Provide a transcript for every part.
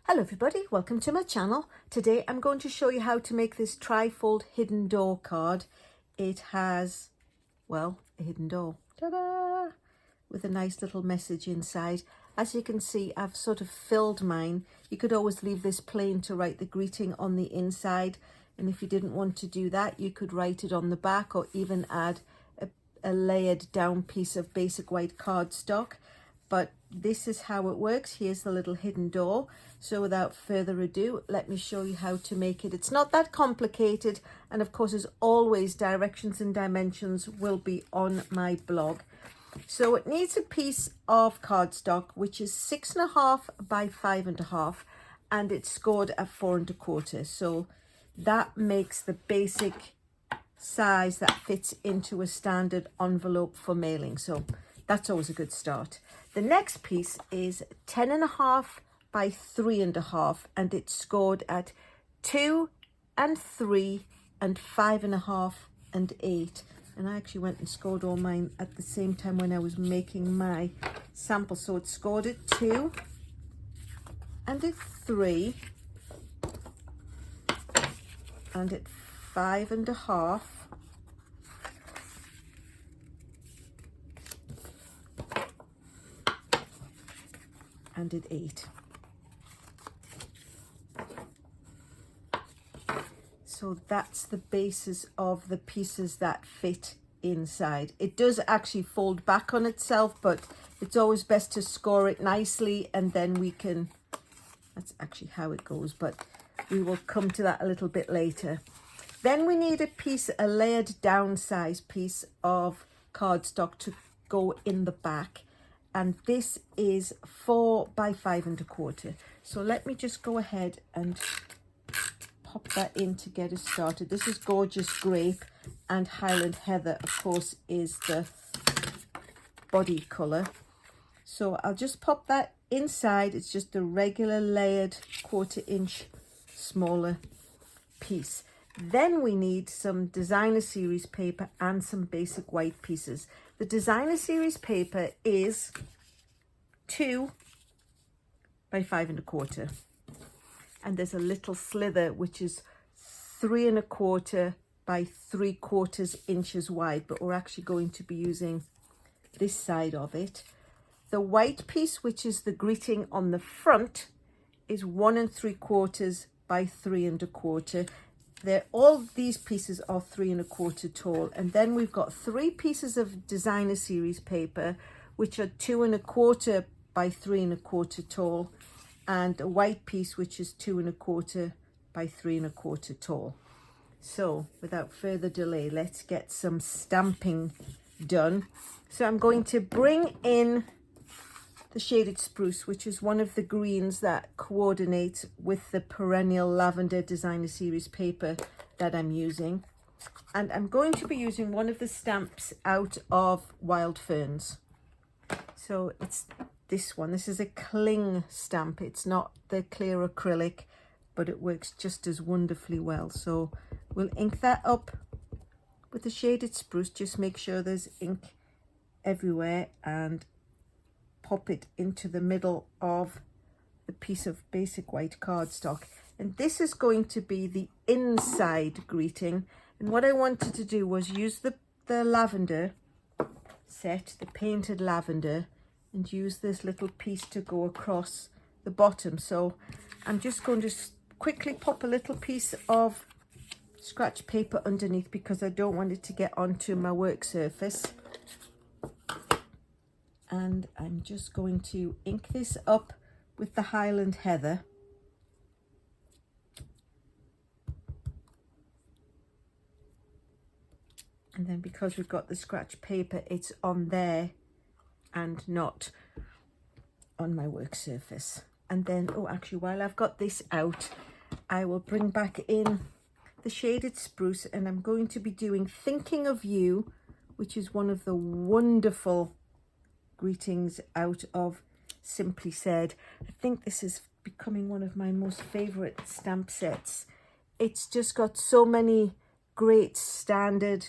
Hello everybody, welcome to my channel. Today I'm going to show you how to make this trifold hidden door card. It has, well, a hidden door, ta-da, with a nice little message inside. As you can see, I've sort of filled mine. You could always leave this plain to write the greeting on the inside, and if you didn't want to do that, you could write it on the back or even add a layered down piece of basic white cardstock. But this is how it works. Here's the little hidden door. So without further ado, let me show you how to make it. It's not that complicated, and of course, as always, directions and dimensions will be on my blog. So it needs a piece of cardstock which is 6.5 by 5.5, and it's scored at 4 1/4. So that makes the basic size that fits into a standard envelope for mailing. So that's always a good start. The next piece is 10.5 by 3.5, and it's scored at 2 and 3 and 5.5 and 8. And I actually went and scored all mine at the same time when I was making my sample. So it's scored at 2 and at 3 and at 5.5 and at 8. So that's the basis of the pieces that fit inside. It does actually fold back on itself, but it's always best to score it nicely, and then we can, that's actually how it goes, but we will come to that a little bit later. Then we need a layered down size piece of cardstock to go in the back. And this is 4 by 5.25. So let me just go ahead and pop that in to get us started. This is Gorgeous Grape, and Highland Heather, of course, is the body colour. So I'll just pop that inside. It's just a regular layered 1/4 inch smaller piece. Then we need some designer series paper and some basic white pieces. The designer series paper is 2 by 5.25, and there's a little slither which is 3.25 by 3/4 inches wide, but we're actually going to be using this side of it. The white piece, which is the greeting on the front, is 1 3/4 by 3.25. All these pieces are 3.25 tall, and then we've got 3 pieces of designer series paper which are 2.25 by 3.25 tall, and a white piece which is 2.25 by 3.25 tall. So without further delay, let's get some stamping done. So I'm going to bring in the shaded spruce, which is one of the greens that coordinates with the perennial lavender designer series paper that I'm using. And I'm going to be using one of the stamps out of Wild Ferns. So it's this one. This is a cling stamp. It's not the clear acrylic, but it works just as wonderfully well. So we'll ink that up with the shaded spruce. Just make sure there's ink everywhere, and pop it into the middle of the piece of basic white cardstock. And this is going to be the inside greeting. And what I wanted to do was use the lavender set, the painted lavender, and use this little piece to go across the bottom. So I'm just going to quickly pop a little piece of scratch paper underneath because I don't want it to get onto my work surface. And I'm just going to ink this up with the Highland Heather. And then because we've got the scratch paper, it's on there and not on my work surface. And then, oh, actually, while I've got this out, I will bring back in the shaded spruce, and I'm going to be doing Thinking of You, which is one of the wonderful greetings out of Simply Said. I think this is becoming one of my most favorite stamp sets. It's just got so many great standard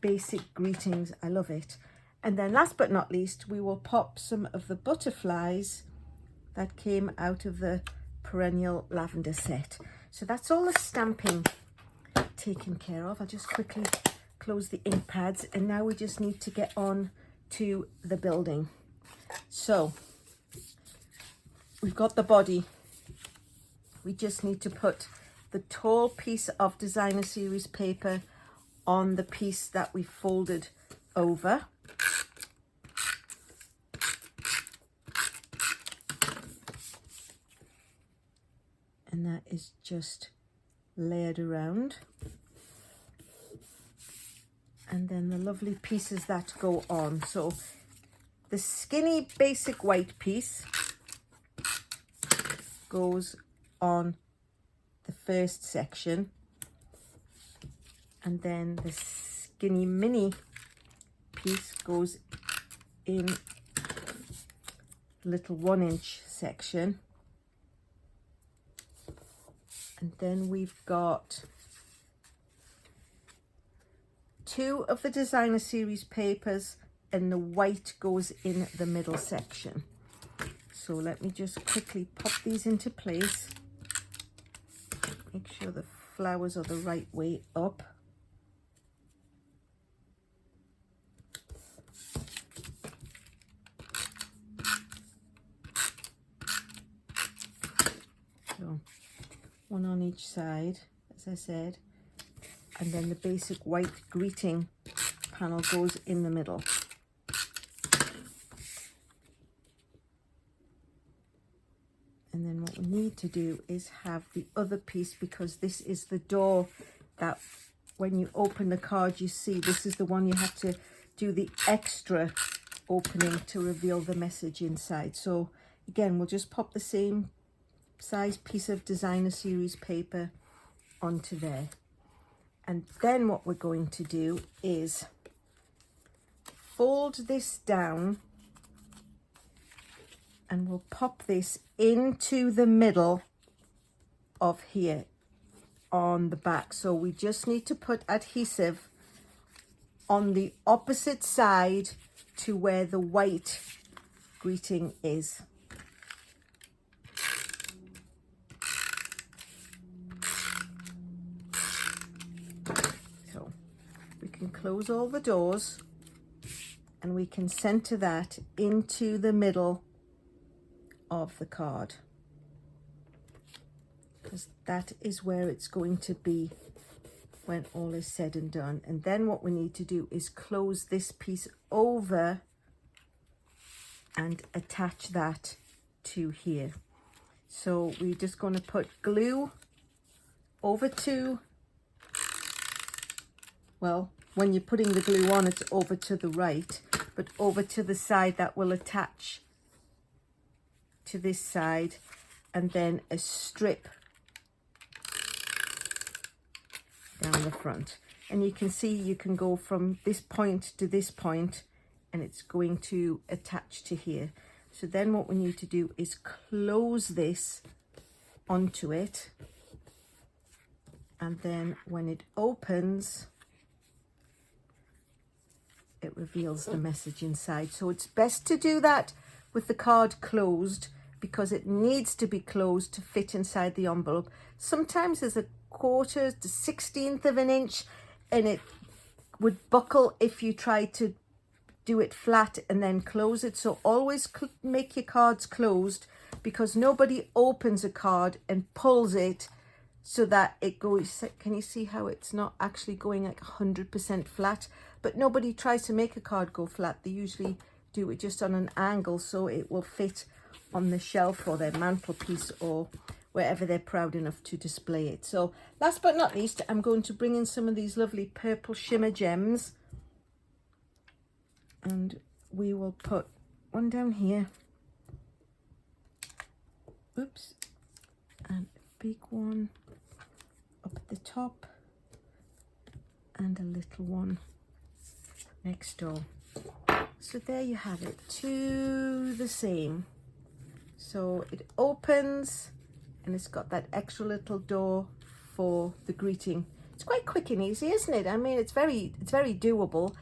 basic greetings. I love it. And then last but not least, we will pop some of the butterflies that came out of the perennial lavender set. So that's all the stamping taken care of. I'll just quickly close the ink pads, and now we just need to get on to the building. So we've got the body. We just need to put the tall piece of designer series paper on the piece that we folded over. And that is just layered around. And then the lovely pieces that go on. So the skinny basic white piece goes on the first section, and then the skinny mini piece goes in little 1-inch section. And then we've got 2 of the designer series papers, and the white goes in the middle section. So let me just quickly pop these into place. Make sure the flowers are the right way up. So 1 on each side, as I said, and then the basic white greeting panel goes in the middle. And then what we need to do is have the other piece, because this is the door that when you open the card, you see this is the one you have to do the extra opening to reveal the message inside. So again, we'll just pop the same size piece of designer series paper onto there. And then what we're going to do is fold this down, and we'll pop this into the middle of here on the back. So we just need to put adhesive on the opposite side to where the white greeting is. So we can close all the doors, and we can center that into the middle of the card, because that is where it's going to be when all is said and done. And then what we need to do is close this piece over and attach that to here. So we're just going to put glue over to, well, when you're putting the glue on, it's over to the right, but over to the side that will attach to this side, and then a strip down the front. And you can see you can go from this point to this point, and it's going to attach to here. So then what we need to do is close this onto it, and then when it opens, it reveals the message inside. So it's best to do that with the card closed, because it needs to be closed to fit inside the envelope. Sometimes there's a 1/4 to 1/16 of an inch, and it would buckle if you try to do it flat and then close it. So always make your cards closed, because nobody opens a card and pulls it so that it goes. Can you see how it's not actually going like 100% flat? But nobody tries to make a card go flat. They usually do it just on an angle so it will fit on the shelf or their mantelpiece or wherever they're proud enough to display it. So last but not least, I'm going to bring in some of these lovely purple shimmer gems, and we will put one down here, oops, and a big one up at the top, and a little one next door. So there you have it, 2 the same. So it opens, and it's got that extra little door for the greeting. It's quite quick and easy, isn't it? I mean, it's very doable.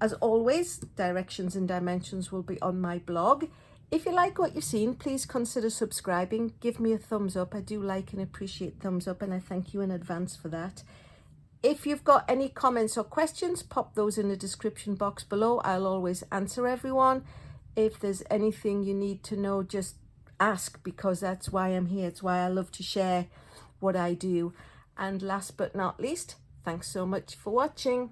As always, directions and dimensions will be on my blog. If you like what you've seen, please consider subscribing. Give me a thumbs up. I do like and appreciate thumbs up, and I thank you in advance for that. If you've got any comments or questions, pop those in the description box below. I'll always answer everyone. If there's anything you need to know, just ask, because that's why I'm here. It's why I love to share what I do. And last but not least, thanks so much for watching.